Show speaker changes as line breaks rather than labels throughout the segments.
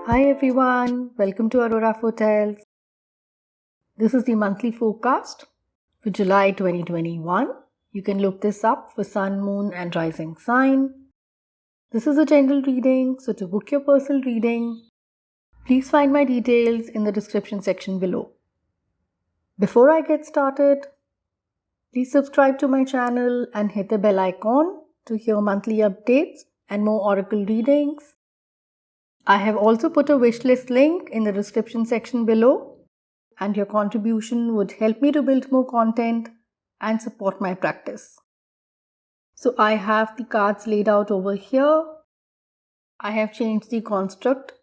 Hi everyone, welcome to Aurora Hotels. This is the monthly forecast for July 2021. You can look this up for Sun, Moon, and Rising sign. This is a general reading, so to book your personal reading, please find my details in the description section below. Before I get started, please subscribe to my channel and hit the bell icon to hear monthly updates and more oracle readings. I have also put a wishlist link in the description section below, and your contribution would help me to build more content and support my practice. So I have the cards laid out over here. I have changed the construct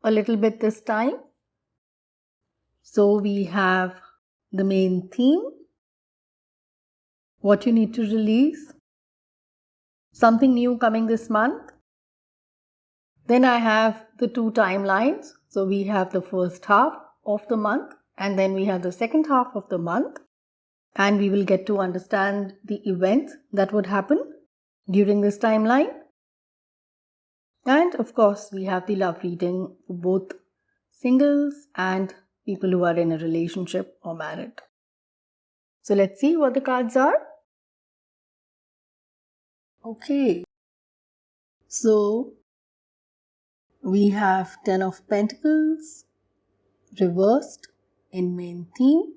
a little bit this time. So we have the main theme, what you need to release, something new coming this month. Then I have the two timelines. So we have the first half of the month and then we have the second half of the month. And we will get to understand the events that would happen during this timeline. And of course, we have the love reading for both singles and people who are in a relationship or married. So let's see what the cards are. Okay. So we have 10 of Pentacles reversed in main theme.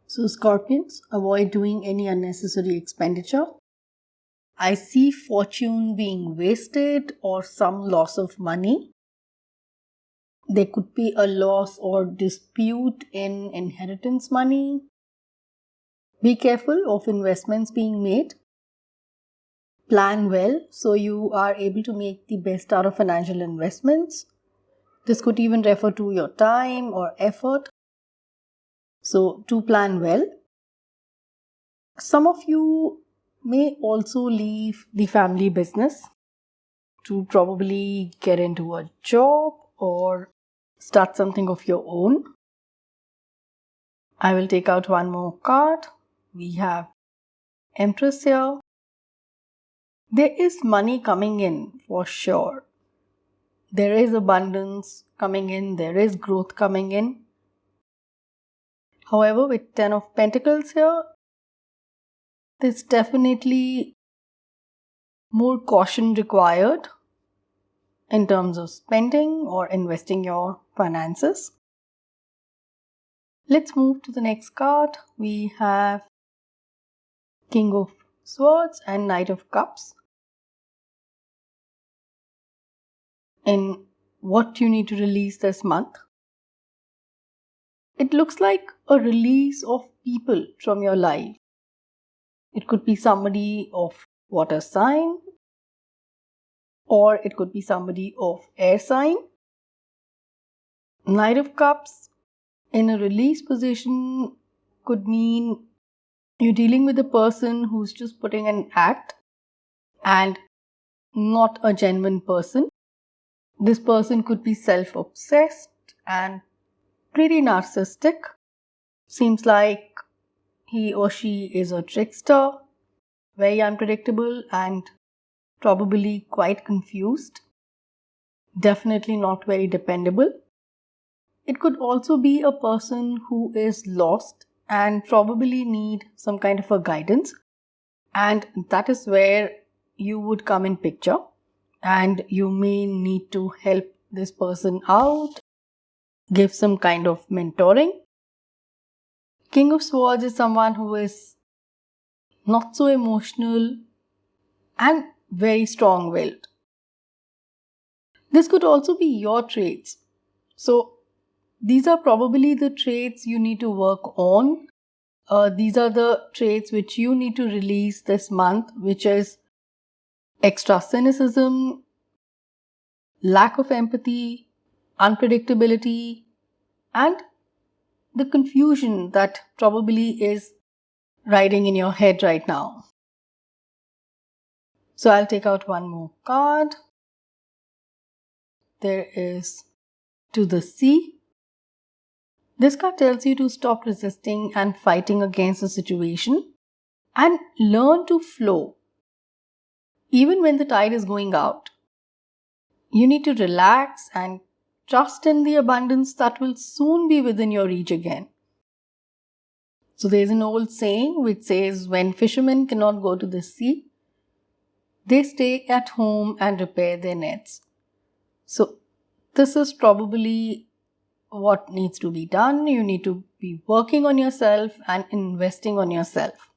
So Scorpions, avoid doing any unnecessary expenditure. I see fortune being wasted or some loss of money. There could be a loss or dispute in inheritance money. Be careful of investments being made. Plan well so you are able to make the best out of financial investments. This could even refer to your time or effort. So to plan well. Some of you may also leave the family business to probably get into a job or start something of your own. I will take out one more card. We have Empress here. There is money coming in for sure. There is abundance coming in. There is growth coming in. However, with 10 of Pentacles here, there's definitely more caution required in terms of spending or investing your finances. Let's move to the next card. We have King of Swords and Knight of Cups. In what you need to release this month. It looks like a release of people from your life. It could be somebody of water sign or it could be somebody of air sign. Knight of Cups in a release position could mean you're dealing with a person who's just putting an act and not a genuine person. This person could be self-obsessed and pretty narcissistic. Seems like he or she is a trickster, very unpredictable and probably quite confused. Definitely not very dependable. It could also be a person who is lost and probably need some kind of a guidance. And that is where you would come in picture and you may need to help this person out, give some kind of mentoring. King of Swords is someone who is not so emotional and very strong-willed. This could also be your traits. So these are probably the traits you need to work on. These are the traits which you need to release this month, which is extra cynicism, lack of empathy, unpredictability, and the confusion that probably is riding in your head right now. So I'll take out one more card. There is To the Sea. This card tells you to stop resisting and fighting against the situation and learn to flow. Even when the tide is going out, you need to relax and trust in the abundance that will soon be within your reach again. So there's an old saying which says, when fishermen cannot go to the sea, they stay at home and repair their nets. So this is probably what needs to be done. You need to be working on yourself and investing on yourself.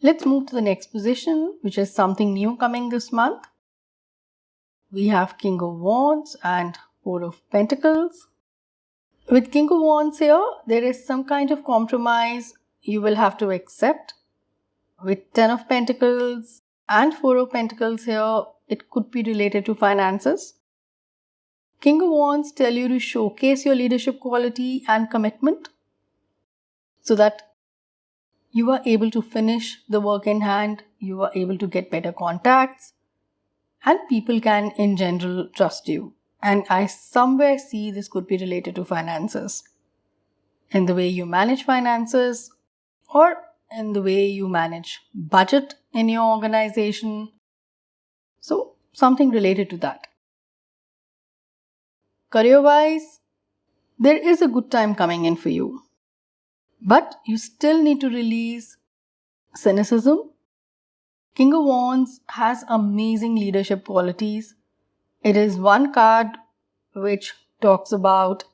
Let's move to the next position, which is something new coming this month. We have King of Wands and Four of Pentacles. With King of Wands here, there is some kind of compromise you will have to accept. With Ten of Pentacles and Four of Pentacles here, it could be related to finances. King of Wands tell you to showcase your leadership quality and commitment so that you are able to finish the work in hand, you are able to get better contacts, and people can in general trust you. And I somewhere see this could be related to finances, in the way you manage finances or in the way you manage budget in your organization. So something related to that. Career-wise, there is a good time coming in for you, but you still need to release cynicism. King of Wands has amazing leadership qualities. It is one card which talks about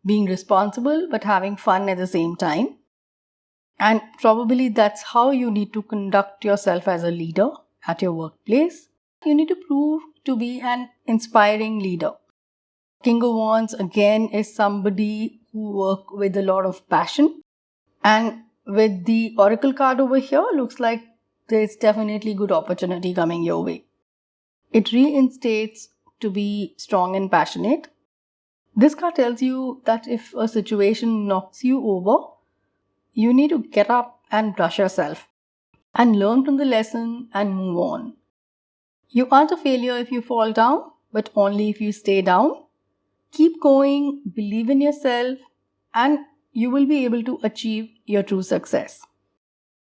being responsible but having fun at the same time. And probably that's how you need to conduct yourself as a leader at your workplace. You need to prove to be an inspiring leader. King of Wands again is somebody who works with a lot of passion. And with the Oracle card over here, looks like there's definitely good opportunity coming your way. It reinstates to be strong and passionate. This card tells you that if a situation knocks you over, you need to get up and brush yourself and learn from the lesson and move on. You aren't a failure if you fall down, but only if you stay down. Keep going, believe in yourself, and you will be able to achieve your true success.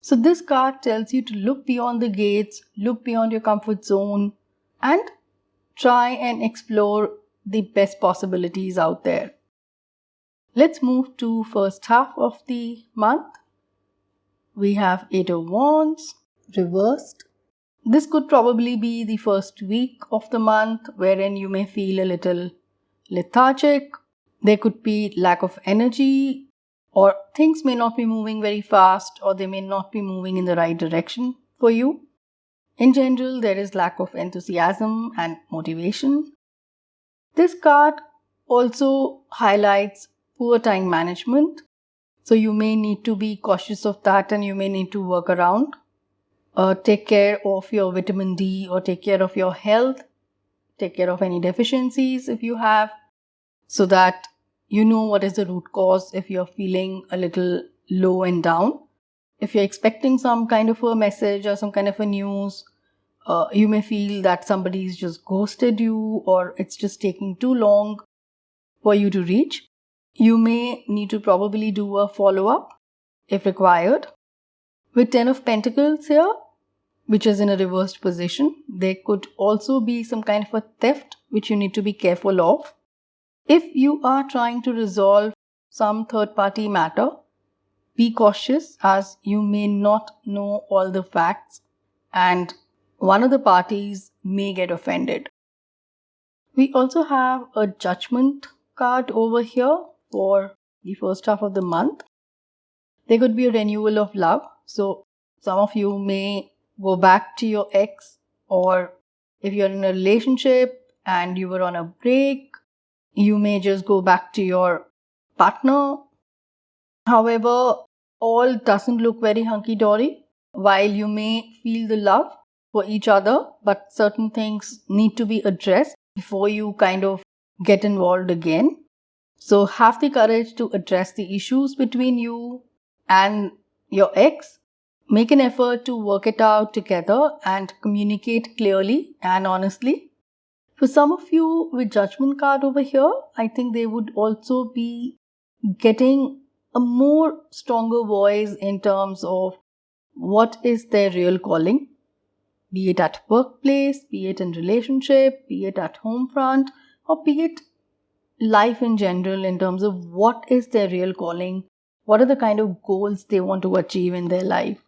So this card tells you to look beyond the gates, look beyond your comfort zone, and try and explore the best possibilities out there. Let's move to first half of the month. We have Eight of Wands reversed. This could probably be the first week of the month wherein you may feel a little lethargic. There could be lack of energy, or things may not be moving very fast, or they may not be moving in the right direction for you. In general, there is lack of enthusiasm and motivation. This card also highlights poor time management. So you may need to be cautious of that and you may need to work around. Take care of your vitamin D or take care of your health. Take care of any deficiencies if you have, so that you know what is the root cause if you're feeling a little low and down. If you're expecting some kind of a message or some kind of a news, you may feel that somebody's just ghosted you or it's just taking too long for you to reach. You may need to probably do a follow-up if required. With Ten of Pentacles here, which is in a reversed position, there could also be some kind of a theft which you need to be careful of. If you are trying to resolve some third-party matter, be cautious as you may not know all the facts and one of the parties may get offended. We also have a Judgment card over here for the first half of the month. There could be a renewal of love. So some of you may go back to your ex, or if you're in a relationship and you were on a break, you may just go back to your partner. However, all doesn't look very hunky-dory. While you may feel the love for each other, but certain things need to be addressed before you kind of get involved again. So have the courage to address the issues between you and your ex. Make an effort to work it out together and communicate clearly and honestly. For some of you with Judgment card over here, I think they would also be getting a more stronger voice in terms of what is their real calling, be it at workplace, be it in relationship, be it at home front, or be it life in general, in terms of what is their real calling, what are the kind of goals they want to achieve in their life.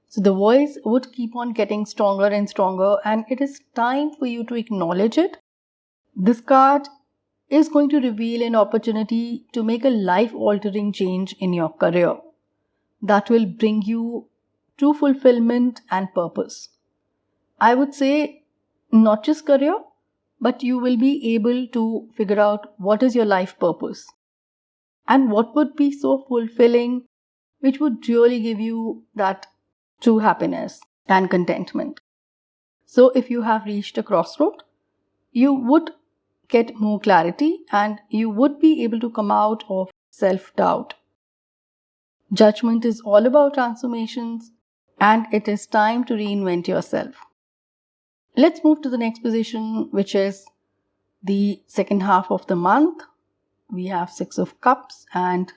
So the voice would keep on getting stronger and stronger, and it is time for you to acknowledge it. This card is going to reveal an opportunity to make a life-altering change in your career that will bring you true fulfillment and purpose. I would say not just career, but you will be able to figure out what is your life purpose and what would be so fulfilling, which would really give you that true happiness and contentment. So if you have reached a crossroad, you would get more clarity and you would be able to come out of self-doubt. Judgment is all about transformations, and it is time to reinvent yourself. Let's move to the next position, which is the second half of the month. We have 6 of Cups and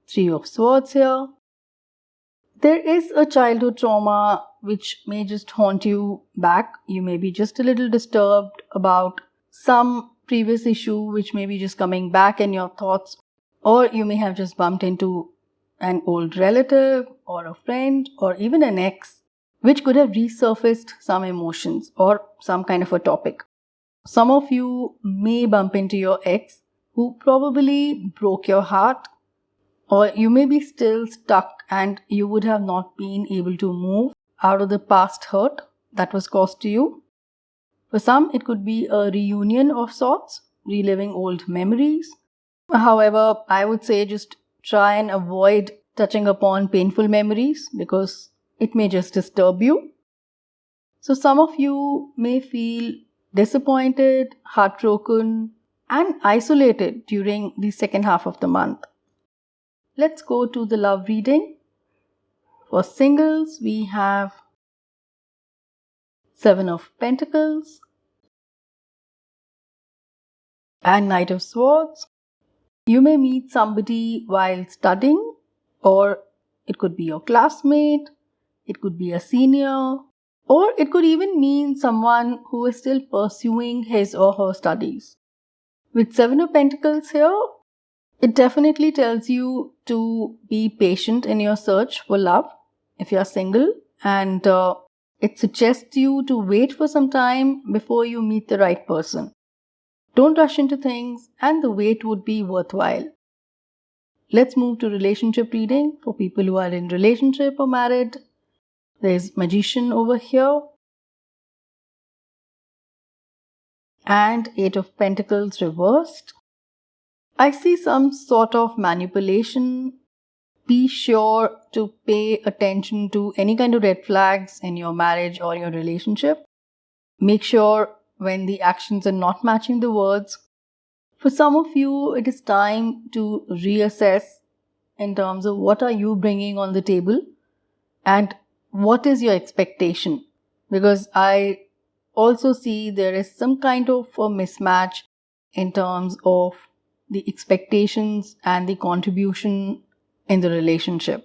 3 of Swords here. There is a childhood trauma which may just haunt you back. You may be just a little disturbed about some previous issue which may be just coming back in your thoughts, or you may have just bumped into an old relative or a friend or even an ex which could have resurfaced some emotions or some kind of a topic. Some of you may bump into your ex who probably broke your heart, or you may be still stuck and you would have not been able to move out of the past hurt that was caused to you. For some, it could be a reunion of sorts, reliving old memories. However, I would say just try and avoid touching upon painful memories because it may just disturb you. So some of you may feel disappointed, heartbroken, and isolated during the second half of the month. Let's go to the love reading. For singles, we have 7 of Pentacles and Knight of Swords. You may meet somebody while studying, or it could be your classmate, it could be a senior, or it could even mean someone who is still pursuing his or her studies. With 7 of Pentacles here, it definitely tells you to be patient in your search for love if you are single, and it suggests you to wait for some time before you meet the right person. Don't rush into things, and the wait would be worthwhile. Let's move to relationship reading for people who are in relationship or married. There's Magician over here and 8 of Pentacles reversed. I see some sort of manipulation. Be sure to pay attention to any kind of red flags in your marriage or your relationship. Make sure when the actions are not matching the words. For some of you, it is time to reassess in terms of what are you bringing on the table and what is your expectation. Because I also see there is some kind of a mismatch in terms of the expectations and the contribution in the relationship.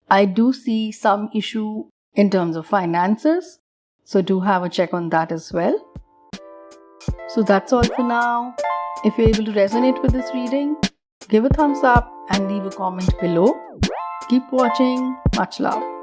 I do see some issue in terms of finances, so do have a check on that as well. So that's all for now. If you're able to resonate with this reading, give a thumbs up and leave a comment below. Keep watching. Much love.